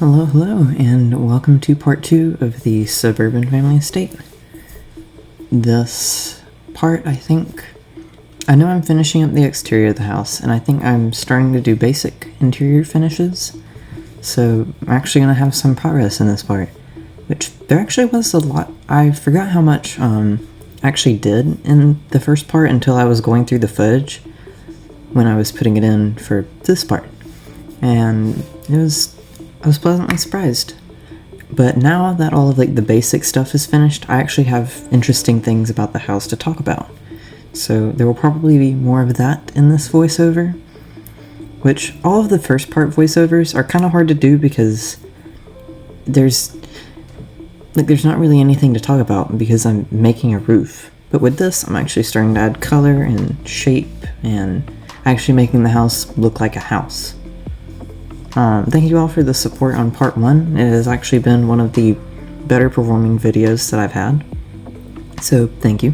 Hello, and welcome to part 2 of the Suburban family estate. This part, I know I'm finishing up the exterior of the house, and I think I'm starting to do basic interior finishes, so I'm actually going to have some progress in this part, which there actually was a lot. I forgot how much I actually did in the first part until I was going through the footage when I was putting it in for this part, and I was pleasantly surprised. But now that all of the basic stuff is finished, I actually have interesting things about the house to talk about. So there will probably be more of that in this voiceover, which all of the first part voiceovers are kind of hard to do because there's not really anything to talk about because I'm making a roof. But with this, I'm actually starting to add color and shape and actually making the house look like a house. Thank you all for the support on part 1. It has actually been one of the better performing videos that I've had. So thank you.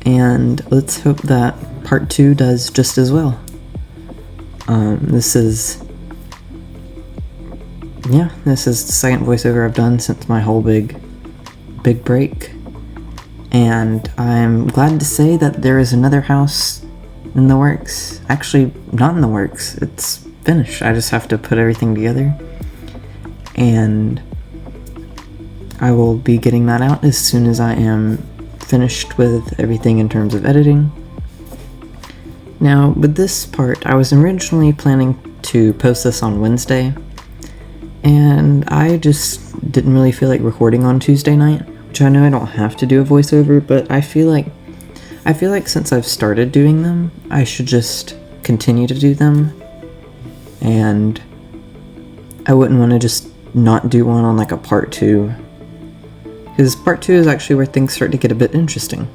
And let's hope that part 2 does just as well. This is the second voiceover I've done since my whole big break. And I'm glad to say that there is another house in the works. Actually, not in the works. It's finished. I just have to put everything together, and I will be getting that out as soon as I am finished with everything in terms of editing. Now, with this part, I was originally planning to post this on Wednesday, and I just didn't really feel like recording on Tuesday night, which I know I don't have to do a voiceover, but I feel like since I've started doing them, I should just continue to do them. And I wouldn't want to just not do one on a part 2, because part 2 is actually where things start to get a bit interesting.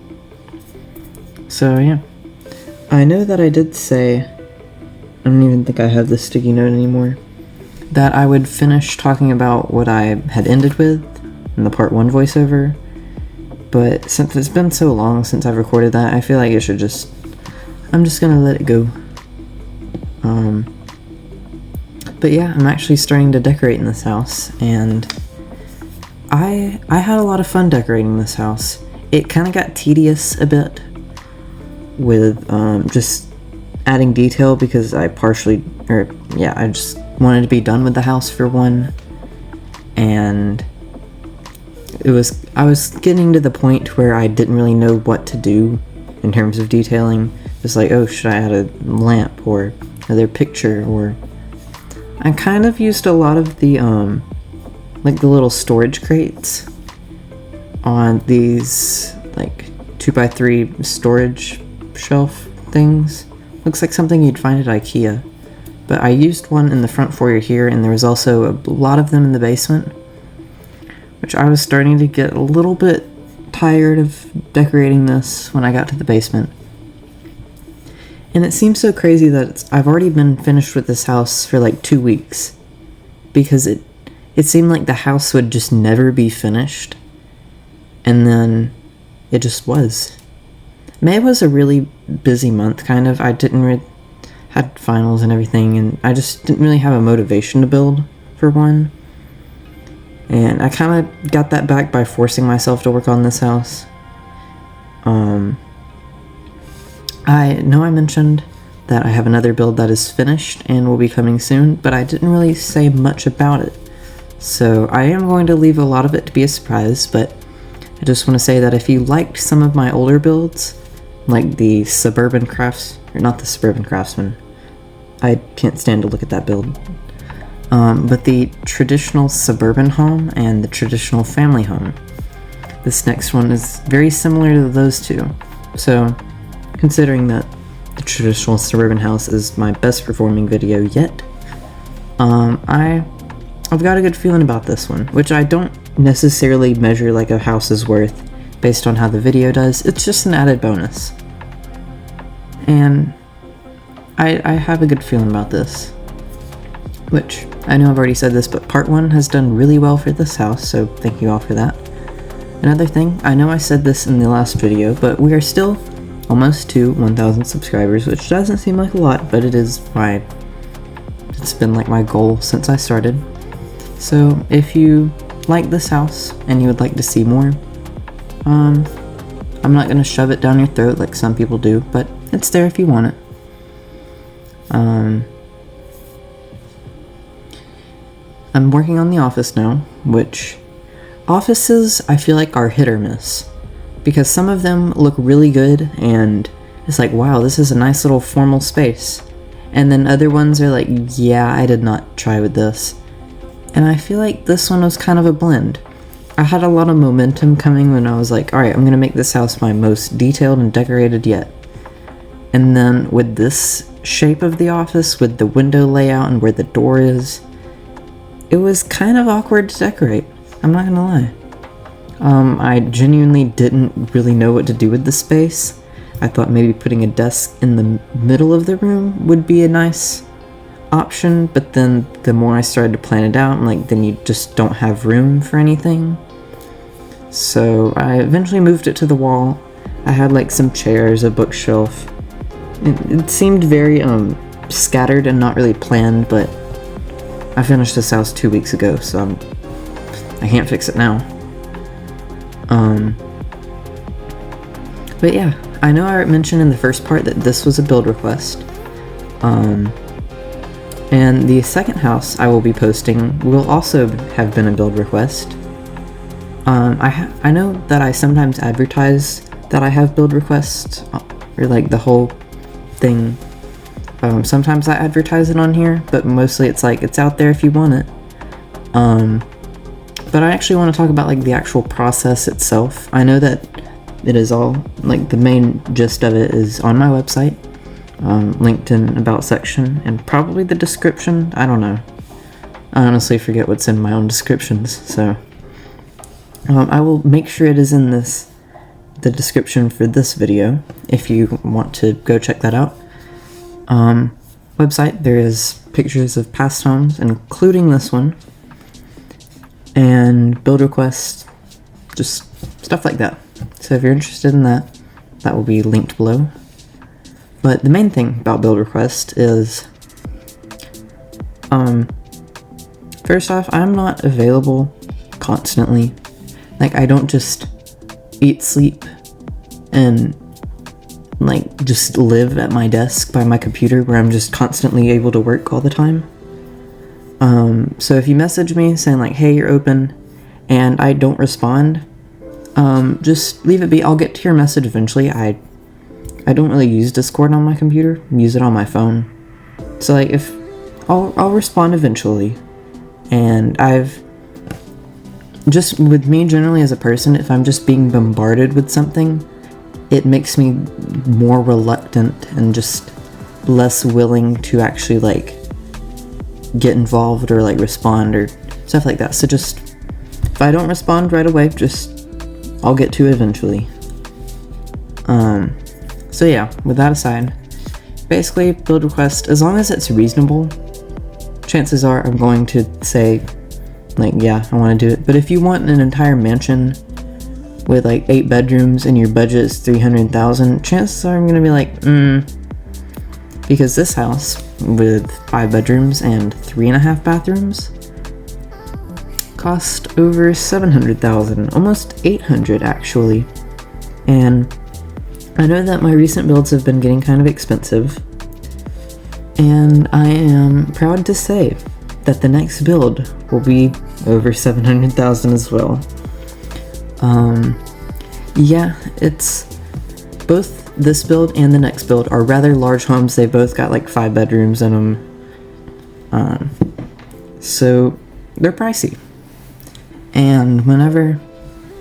So yeah, I know that I did say, I don't even think I have this sticky note anymore, that I would finish talking about what I had ended with in the part 1 voiceover, but since it's been so long since I've recorded that, I feel like I'm just gonna let it go. But yeah, I'm actually starting to decorate in this house, and I had a lot of fun decorating this house. It kind of got tedious a bit with just adding detail because I just wanted to be done with the house for one, and I was getting to the point where I didn't really know what to do in terms of detailing. It's like, oh, should I add a lamp or another picture, or I kind of used a lot of the the little storage crates on these 2x3 storage shelf things. Looks like something you'd find at IKEA, but I used one in the front foyer here, and there was also a lot of them in the basement, which I was starting to get a little bit tired of decorating this when I got to the basement. And it seems so crazy that I've already been finished with this house for 2 weeks, because it seemed like the house would just never be finished, and then it just was. May was a really busy month, kind of. I had finals and everything, and I just didn't really have a motivation to build, for one. And I kind of got that back by forcing myself to work on this house. I know I mentioned that I have another build that is finished and will be coming soon, but I didn't really say much about it. So I am going to leave a lot of it to be a surprise, but I just want to say that if you liked some of my older builds, like the Suburban not the Suburban Craftsman, I can't stand to look at that build, but the traditional Suburban home and the traditional family home, this next one is very similar to those two. So considering that the traditional Suburban house is my best performing video yet, I've got a good feeling about this one, which I don't necessarily measure a house's worth based on how the video does. It's just an added bonus. And I have a good feeling about this, which I know I've already said this, but part 1 has done really well for this house, so thank you all for that. Another thing, I know I said this in the last video, but we are still almost to 1,000 subscribers, which doesn't seem like a lot, but it's been my goal since I started. So if you like this house and you would like to see more, I'm not going to shove it down your throat like some people do, but it's there if you want it. I'm working on the office now, which offices I feel like are hit or miss, because some of them look really good and it's like, wow, this is a nice little formal space, and then other ones are like, yeah, I did not try with this. And I feel like this one was kind of a blend. I had a lot of momentum coming when I was like, alright, I'm gonna make this house my most detailed and decorated yet. And then with this shape of the office, with the window layout and where the door is, it was kind of awkward to decorate. I'm not gonna lie. I genuinely didn't really know what to do with the space. I thought maybe putting a desk in the middle of the room would be a nice option, but then the more I started to plan it out, like, then you just don't have room for anything. So I eventually moved it to the wall. I had like some chairs, a bookshelf. It seemed very scattered and not really planned, but I finished this house 2 weeks ago, so I can't fix it now. But yeah, I know I mentioned in the first part that this was a build request. And the second house I will be posting will also have been a build request. I know that I sometimes advertise that I have build requests, or like the whole thing. Sometimes I advertise it on here, but mostly it's like, it's out there if you want it. But I actually want to talk about like the actual process itself. I know that it is all, like, the main gist of it is on my website, linked in about section, and probably the description. I don't know. I honestly forget what's in my own descriptions, so I will make sure it is in the description for this video if you want to go check that out. Website, there is pictures of past homes, including this one, and build requests, just stuff like that. So if you're interested in that, that will be linked below. But the main thing about build request is, first off, I'm not available constantly. Like, I don't just eat, sleep, and like just live at my desk by my computer where I'm just constantly able to work all the time. So if you message me saying like, hey, you're open, and I don't respond, just leave it be. I'll get to your message eventually. I don't really use Discord on my computer. I use it on my phone. So like, if I'll respond eventually. And I've just, with me generally as a person, if I'm just being bombarded with something, it makes me more reluctant and just less willing to actually like get involved or like respond or stuff like that. So just, if I don't respond right away, just I'll get to it eventually. So yeah, with that aside, basically build request, as long as it's reasonable, chances are I'm going to say like, yeah, I want to do it. But if you want an entire mansion with like 8 bedrooms and your budget is $300,000, chances are I'm gonna be like, because this house with 5 bedrooms and 3.5 bathrooms cost over $700,000, almost $800 actually. And I know that my recent builds have been getting kind of expensive, and I am proud to say that the next build will be over $700,000 as well. Yeah, it's both this build and the next build are rather large homes. They both got like 5 bedrooms in them. So they're pricey. And whenever,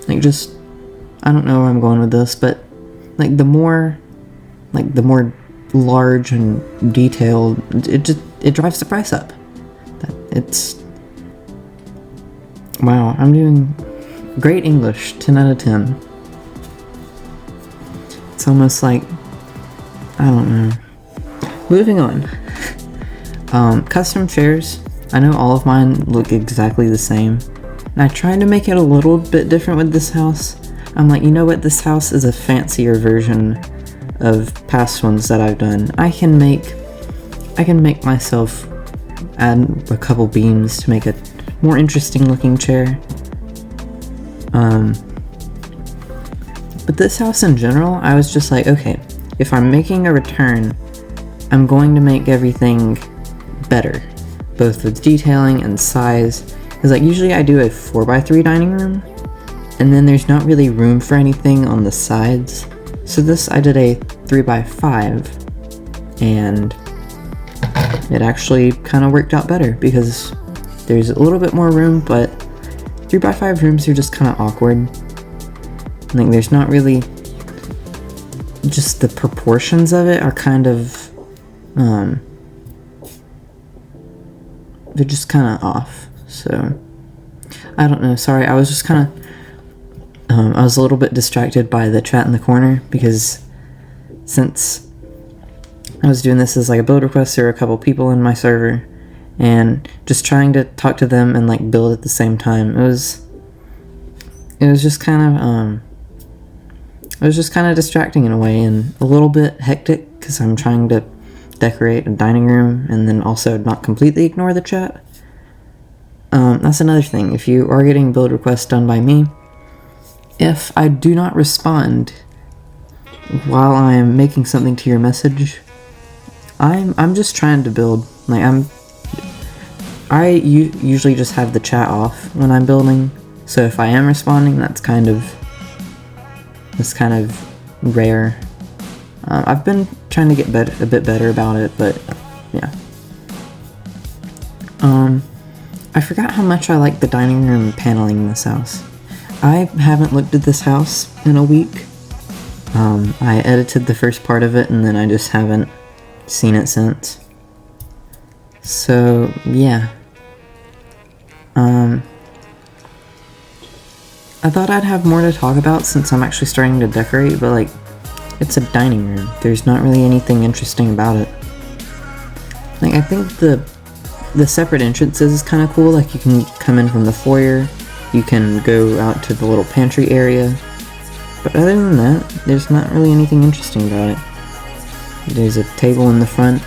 like, just, I don't know where I'm going with this, but like the more large and detailed, it drives the price up. It's, wow, I'm doing great English, 10 out of 10. It's almost like, I don't know. Moving on. Custom chairs. I know all of mine look exactly the same. And I tried to make it a little bit different with this house. I'm like, you know what? This house is a fancier version of past ones that I've done. I can make myself add a couple beams to make it more interesting looking chair. But this house in general, I was just like, okay, if I'm making a return, I'm going to make everything better, both with detailing and size. Because like usually I do a 4x3 dining room, and then there's not really room for anything on the sides. So this, I did a 3x5, and it actually kind of worked out better because there's a little bit more room, but 3x5 rooms are just kind of awkward. Like there's not really, just the proportions of it are kind of, they're just kind of off. So I don't know, sorry, I was just kind of, I was a little bit distracted by the chat in the corner because since I was doing this as like a build request, there were a couple people in my server, and just trying to talk to them and like build at the same time, it was just kind of distracting in a way, and a little bit hectic because I'm trying to decorate a dining room and then also not completely ignore the chat. That's another thing. If you are getting build requests done by me, if I do not respond while I am making something to your message, I'm just trying to build. Like I usually just have the chat off when I'm building, so if I am responding, that's kind of rare. I've been trying to get a bit better about it, but yeah. I forgot how much I like the dining room paneling in this house. I haven't looked at this house in a week. I edited the first part of it and then I just haven't seen it since. So yeah. I thought I'd have more to talk about since I'm actually starting to decorate, but like, it's a dining room. There's not really anything interesting about it. Like, I think the separate entrances is kind of cool. Like, you can come in from the foyer, you can go out to the little pantry area, but other than that, there's not really anything interesting about it. There's a table in the front.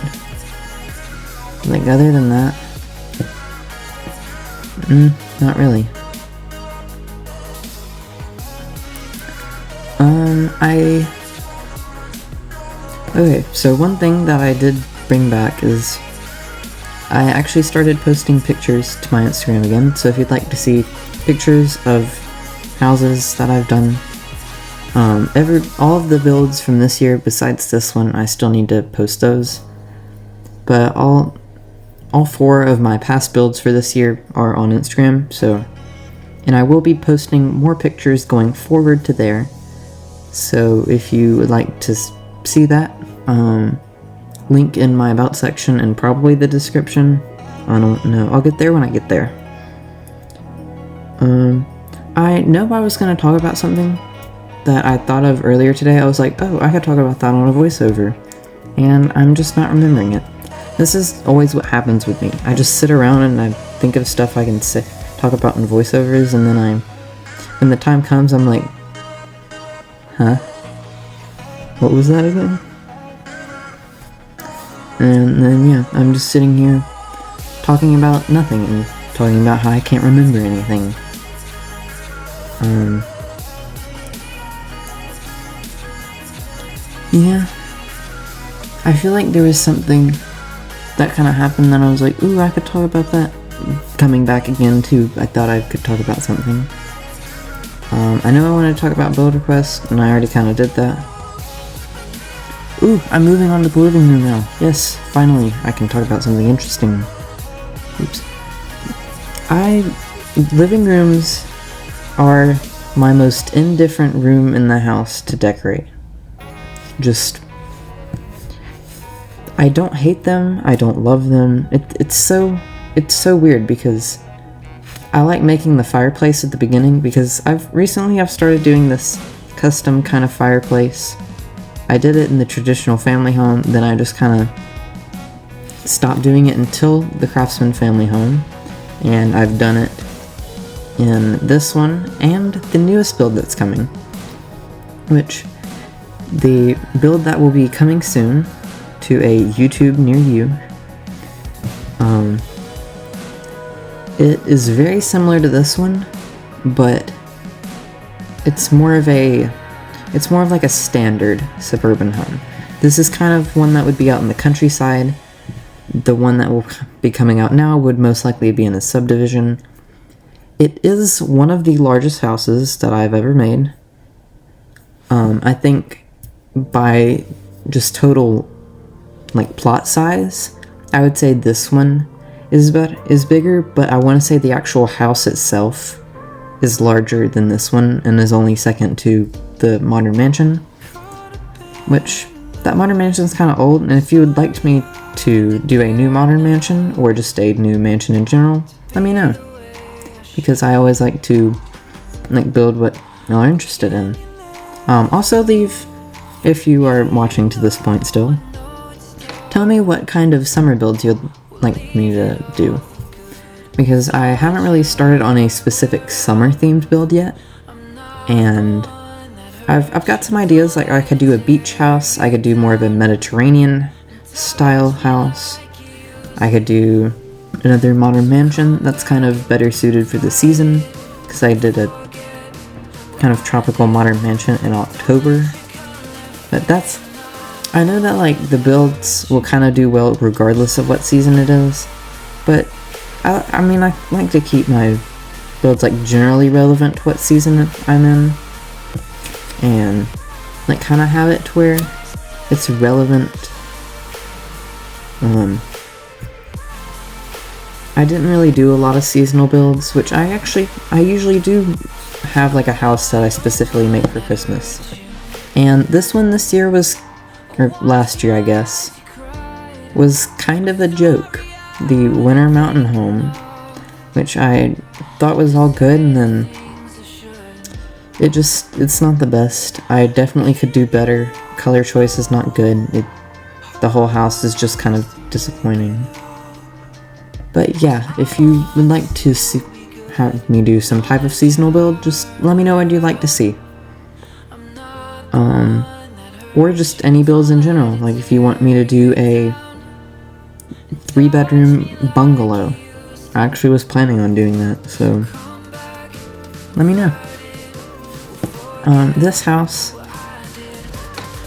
Like, other than that, not really. Okay, so one thing that I did bring back is I actually started posting pictures to my Instagram again, so if you'd like to see pictures of houses that I've done, all of the builds from this year besides this one, I still need to post those, but all 4 of my past builds for this year are on Instagram, so, and I will be posting more pictures going forward to there, so if you would like to see that, link in my about section and probably the description. I don't know, I'll get there when I get there. I know I was going to talk about something that I thought of earlier today. I was like, oh, I could talk about that on a voiceover, and I'm just not remembering it. This is always what happens with me. I just sit around and I think of stuff I can talk about in voiceovers, and then when the time comes, I'm like, huh? What was that again? And then, yeah, I'm just sitting here talking about nothing and talking about how I can't remember anything. Yeah. I feel like there was something that kind of happened that I was like, ooh, I could talk about that. Coming back again, too, I thought I could talk about something. I know I wanted to talk about build requests, and I already kind of did that. Ooh, I'm moving on to the living room now. Yes, finally, I can talk about something interesting. Oops. Living rooms are my most indifferent room in the house to decorate. I don't hate them, I don't love them. It's so weird because I like making the fireplace at the beginning because I've started doing this custom kind of fireplace. I did it in the traditional family home, then I just kind of stopped doing it until the Craftsman family home, and I've done it in this one and the newest build that's coming, which the build that will be coming soon to a YouTube near you. It is very similar to this one, but it's more of like a standard suburban home. This is kind of one that would be out in the countryside. The one that will be coming out now would most likely be in a subdivision. It is one of the largest houses that I've ever made. I think by just total like plot size, I would say this one is bigger, but I want to say the actual house itself is larger than this one and is only second to the modern mansion, which that modern mansion is kind of old. And if you would like me to do a new modern mansion or just a new mansion in general, let me know, because I always like to like build what y'all are interested in. Also leave, if you are watching to this point still, tell me what kind of summer builds you'd like me to do, because I haven't really started on a specific summer themed build yet, and I've got some ideas. Like I could do a beach house, I could do more of a Mediterranean style house, I could do another modern mansion that's kind of better suited for the season, because I did a kind of tropical modern mansion in October. But I know that like the builds will kind of do well regardless of what season it is, but I mean I like to keep my builds like generally relevant to what season I'm in, and like kind of have it to where it's relevant. I didn't really do a lot of seasonal builds, which I usually do have like a house that I specifically make for Christmas. And this one this year or last year I guess, was kind of a joke. The Winter Mountain Home, which I thought was all good, and then it's not the best. I definitely could do better. Color choice is not good. The whole house is just kind of disappointing. But yeah, if you would like to have me do some type of seasonal build, just let me know what you'd like to see. Or just any builds in general. Like if you want me to do a 3-bedroom bungalow, I actually was planning on doing that, so let me know. This house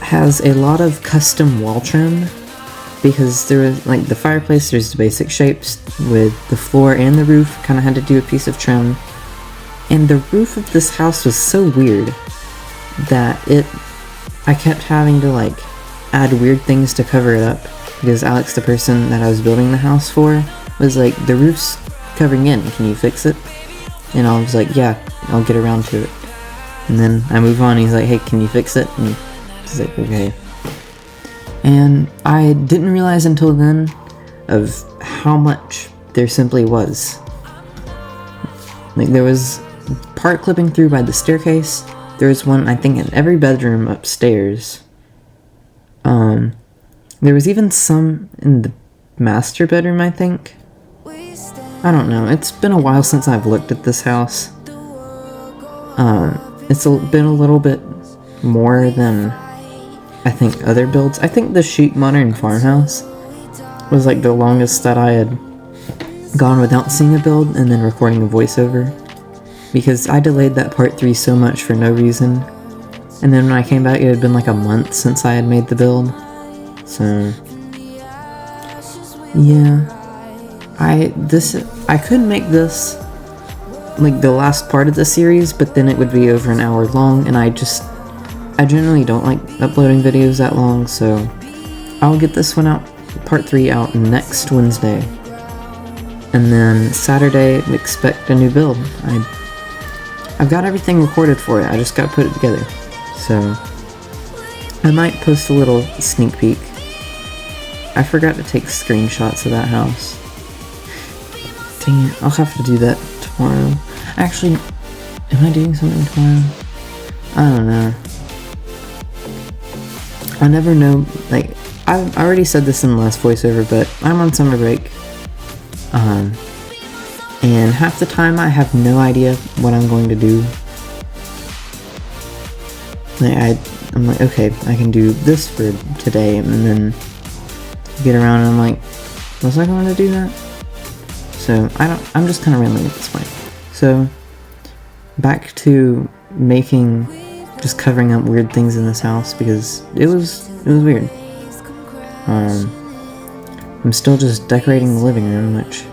has a lot of custom wall trim, because there was like the fireplace, there's the basic shapes, with the floor and the roof kind of had to do a piece of trim. And the roof of this house was so weird that I kept having to like add weird things to cover it up, because Alex, the person that I was building the house for, was like, the roof's covering in, can you fix it? And I was like, yeah, I'll get around to it. And then I move on, he's like, hey, can you fix it? And he's like, okay. And I didn't realize until then of how much there simply was. Like there was part clipping through by the staircase. There was one, I think, in every bedroom upstairs. There was even some in the master bedroom, I think. I don't know. It's been a while since I've looked at this house. It's been a little bit more than I think other builds. I think the chic modern farmhouse was like the longest that I had gone without seeing a build and then recording a voiceover, because I delayed that part 3 so much for no reason. And then when I came back, it had been like a month since I had made the build. So yeah, I could make this like the last part of the series, but then it would be over an hour long, and I generally don't like uploading videos that long, so I'll get this one out, part 3 out next Wednesday. And then Saturday, expect a new build. I've got everything recorded for it, I just gotta put it together. So I might post a little sneak peek. I forgot to take screenshots of that house. Dang it, I'll have to do that tomorrow. Actually, am I doing something tomorrow? I don't know. I never know, like, I already said this in the last voiceover, but I'm on summer break. And half the time I have no idea what I'm going to do. Like, I'm like, okay, I can do this for today, and then get around and I'm like, was I going to do that? So I'm just kind of rambling at this point. So back to just covering up weird things in this house, because it was weird. I'm still just decorating the living room, which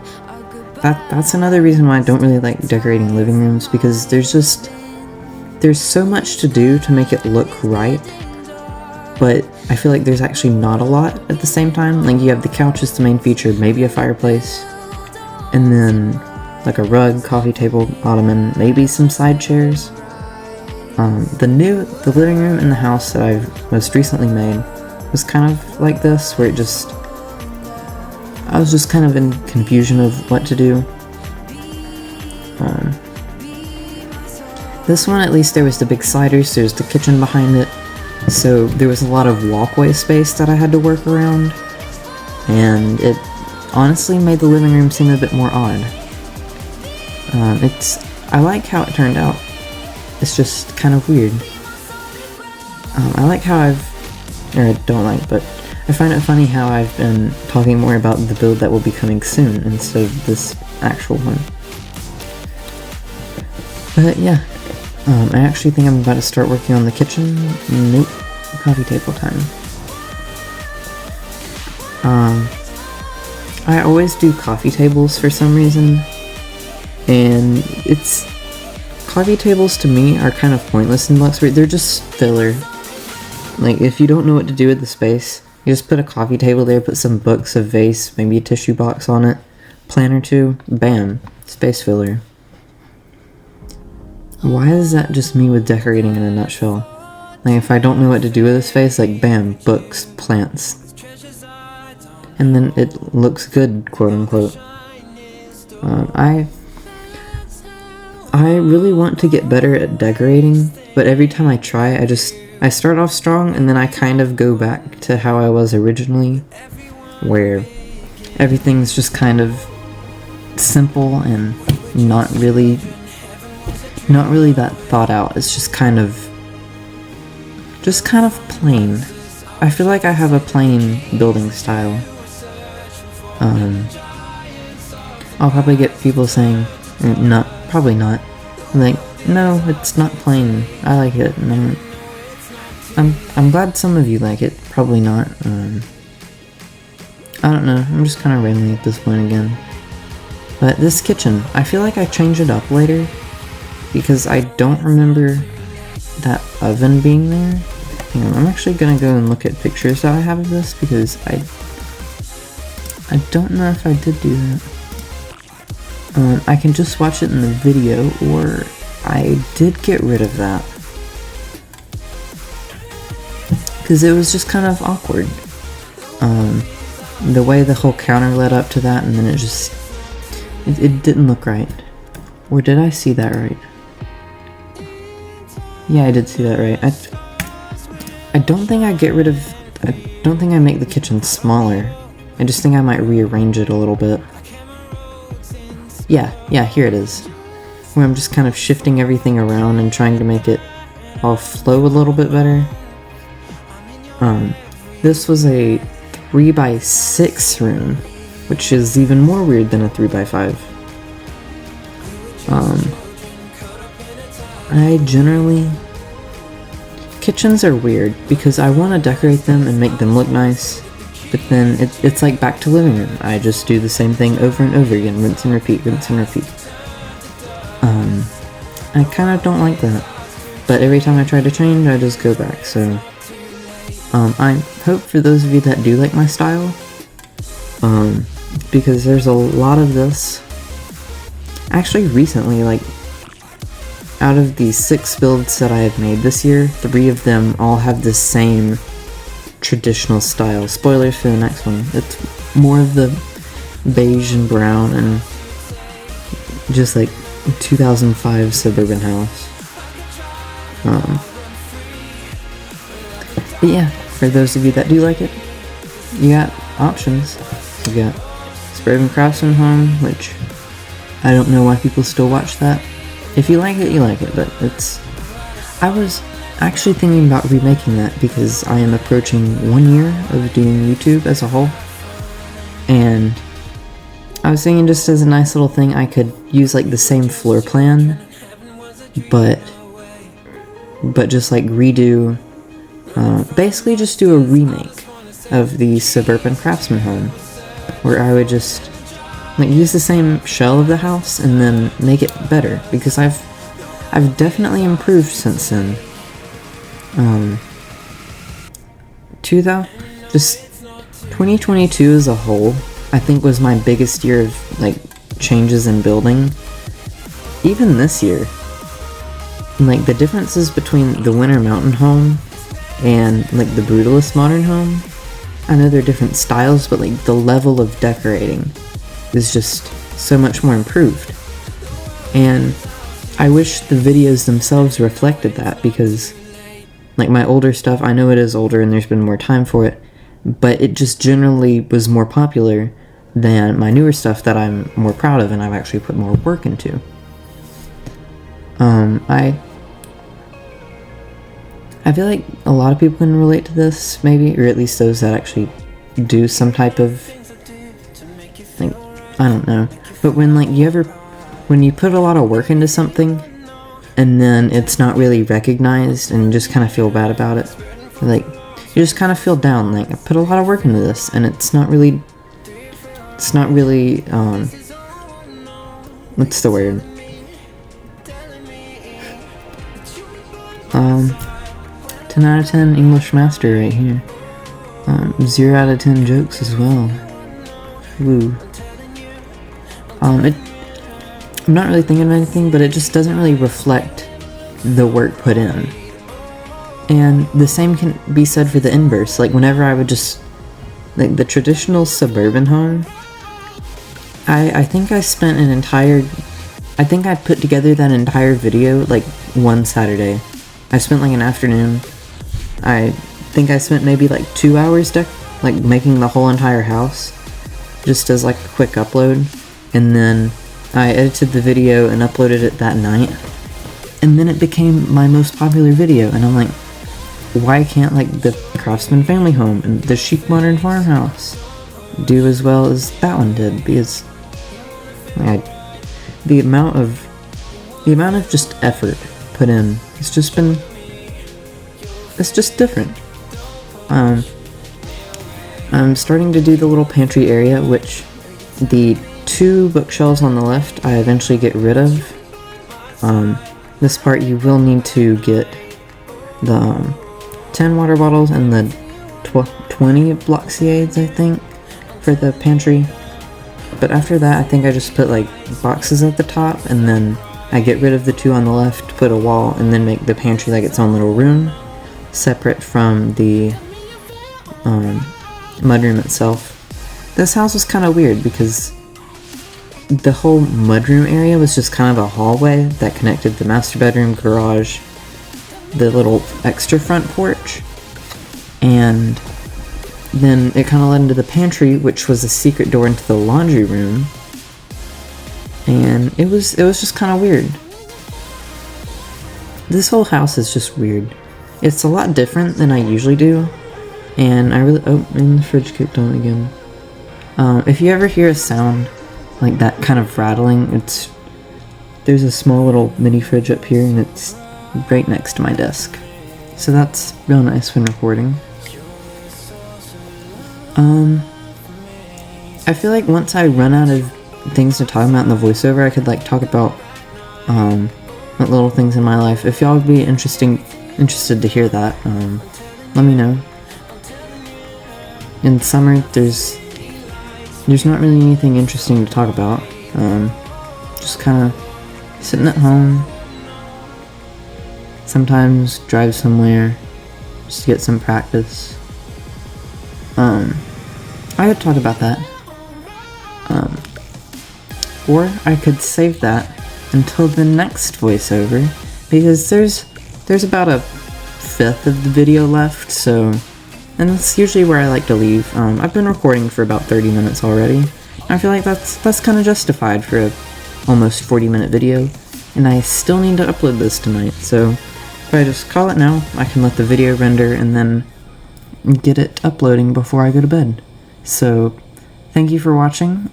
that's another reason why I don't really like decorating living rooms, because there's so much to do to make it look right, but I feel like there's actually not a lot at the same time. Like, you have the couch as the main feature, maybe a fireplace, and then like a rug, coffee table, ottoman, maybe some side chairs. The living room in the house that I've most recently made was kind of like this, where I was just kind of in confusion of what to do. This one, at least, there was the big sliders, there's the kitchen behind it, so there was a lot of walkway space that I had to work around, and it honestly made the living room seem a bit more odd. I like how it turned out. It's just kind of weird. I like how I don't like, but I find it funny how I've been talking more about the build that will be coming soon instead of this actual one. But yeah, I actually think I'm about to start working on the kitchen. Nope, coffee table time. I always do coffee tables for some reason, and coffee tables to me are kind of pointless in Bloxburg. They're just filler. Like, if you don't know what to do with the space, you just put a coffee table there, put some books, a vase, maybe a tissue box on it, plant or two, bam, space filler. Why is that just me with decorating in a nutshell? Like, if I don't know what to do with a space, like, bam, books, plants. And then it looks good, quote unquote. I really want to get better at decorating, but every time I try, I start off strong, and then I kind of go back to how I was originally, where everything's just kind of simple and not really that thought out. It's just kind of plain. I feel like I have a plain building style. I'll probably get people saying, probably not. I'm like, no, it's not plain. I like it, and I'm glad some of you like it. Probably not. I don't know. I'm just kind of rambling at this point again. But this kitchen, I feel like I change it up later, because I don't remember that oven being there. Hang on, I'm actually gonna go and look at pictures that I have of this, because I don't know if I did do that. I can just watch it in the video, or I did get rid of that, because it was just kind of awkward. The way the whole counter led up to that, and then it didn't look right. Or did I see that right? Yeah, I did see that right. I don't think I don't think I make the kitchen smaller. I just think I might rearrange it a little bit. Yeah, here it is. Where I'm just kind of shifting everything around and trying to make it all flow a little bit better. This was a 3x6 room, which is even more weird than a 3x5. Kitchens are weird, because I want to decorate them and make them look nice, but then it's like back to living room. I just do the same thing over and over again, rinse and repeat, rinse and repeat. I kind of don't like that, but every time I try to change, I just go back, so I hope for those of you that do like my style, because there's a lot of this. Actually, recently, like, out of the 6 builds that I have made this year, 3 of them all have the same traditional style. Spoilers for the next one. It's more of the beige and brown and just like 2005 Suburban house. But yeah, for those of you that do like it, you got options. You got Suburban Craftsman Home, which I don't know why people still watch that. If you like it, you like it, but I was actually thinking about remaking that, because I am approaching 1 year of doing YouTube as a whole, and I was thinking just as a nice little thing, I could use like the same floor plan, but just like redo, basically just do a remake of the Suburban Craftsman home, where I would just like use the same shell of the house and then make it better, because I've definitely improved since then. Just 2022 as a whole, I think was my biggest year of like changes in building. Even this year, like the differences between the Winter Mountain home and like the Brutalist modern home, I know they're different styles, but like the level of decorating is just so much more improved. And I wish the videos themselves reflected that, because like my older stuff, I know it is older and there's been more time for it, but it just generally was more popular than my newer stuff that I'm more proud of and I've actually put more work into. I feel like a lot of people can relate to this, maybe, or at least those that actually do some type of, like, I don't know, but when like when you put a lot of work into something and then it's not really recognized and you just kind of feel bad about it, like you just kind of feel down, like I put a lot of work into this and it's not really what's the word, 10 out of 10 English master right here. 0 out of 10 jokes as well. Woo. I'm not really thinking of anything, but it just doesn't really reflect the work put in. And the same can be said for the inverse. Like whenever I would just, like the traditional suburban home, I think I spent I think I put together that entire video like one Saturday. I spent like an afternoon. I think I spent maybe like 2 hours like making the whole entire house, just as like a quick upload, and then I edited the video and uploaded it that night, and then it became my most popular video. And I'm like, why can't like the Craftsman family home and the chic modern farmhouse do as well as that one did? Because the amount of just effort put in, it's just different. I'm starting to do the little pantry area, which the 2 bookshelves on the left I eventually get rid of. This part you will need to get the 10 water bottles and the 20 Bloxiades, I think, for the pantry. But after that, I think I just put like boxes at the top, and then I get rid of the 2 on the left, put a wall, and then make the pantry like its own little room, separate from the mudroom itself. This house was kind of weird because the whole mudroom area was just kind of a hallway that connected the master bedroom, garage, the little extra front porch, and then it kind of led into the pantry, which was a secret door into the laundry room, and it was just kind of weird. This whole house is just weird. It's a lot different than I usually do, and and the fridge kicked on again. If you ever hear a sound like that kind of rattling, there's a small little mini fridge up here, and it's right next to my desk, so that's real nice when recording. I feel like once I run out of things to talk about in the voiceover, I could like talk about like little things in my life. If y'all would be interested to hear that, let me know. In summer, there's not really anything interesting to talk about. Just kind of sitting at home. Sometimes drive somewhere just to get some practice. I could talk about that. Or I could save that until the next voiceover, because there's about a fifth of the video left, so, and that's usually where I like to leave. I've been recording for about 30 minutes already. I feel like that's kind of justified for a almost 40-minute video, and I still need to upload this tonight, so if I just call it now, I can let the video render and then get it uploading before I go to bed. So, thank you for watching.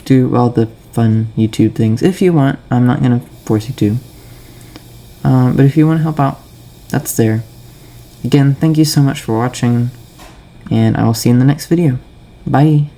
do all the fun YouTube things if you want. I'm not gonna force you to. But if you want to help out, that's there. Again, thank you so much for watching, and I will see you in the next video. Bye!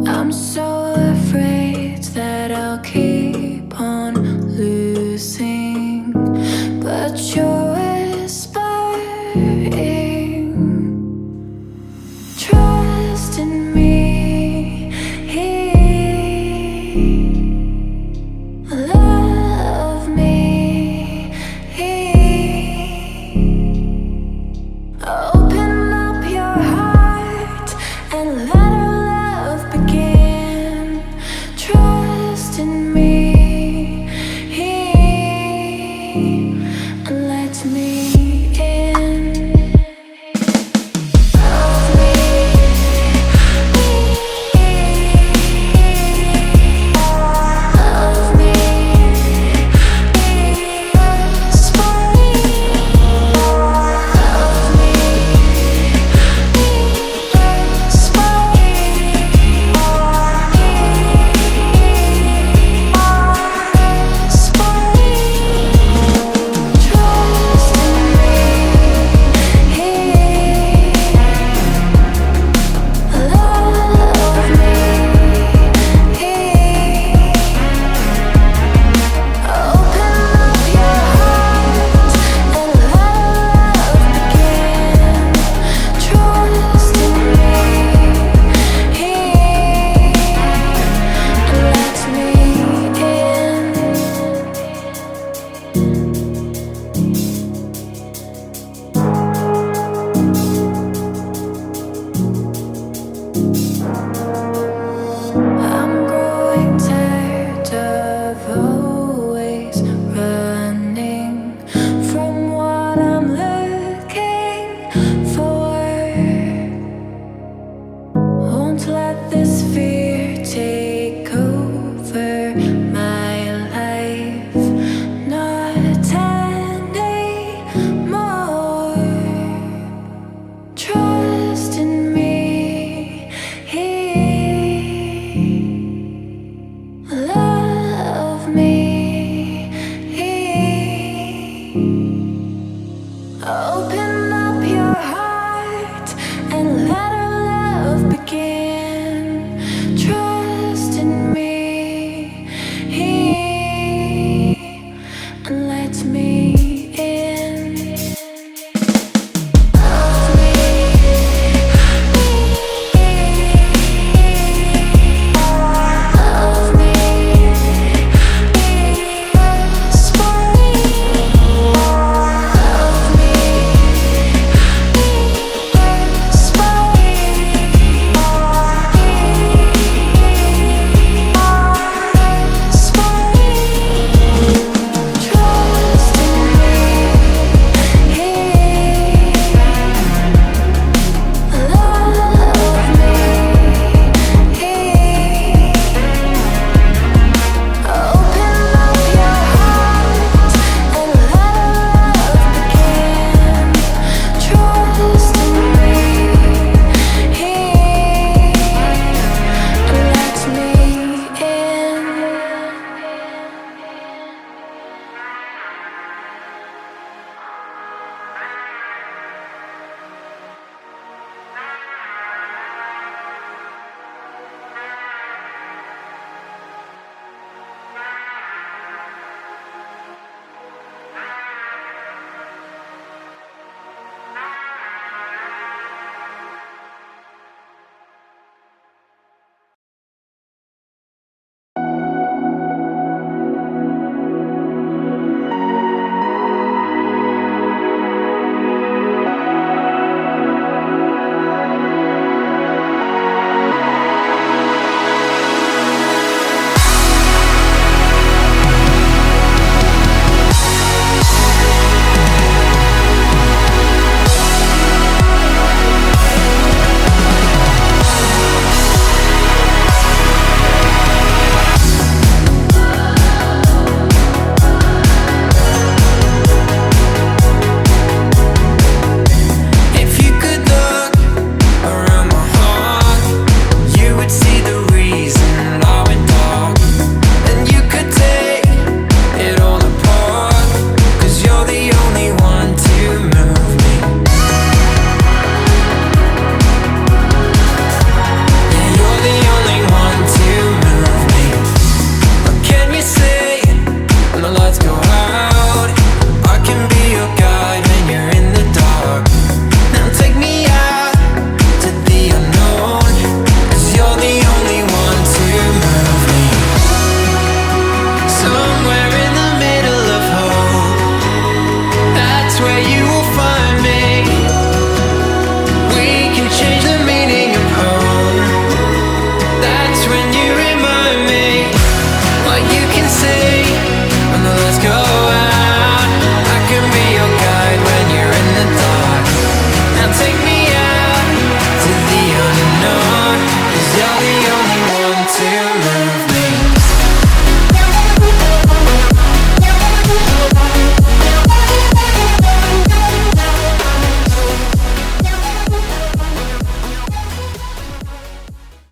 I'm so afraid that I'll keep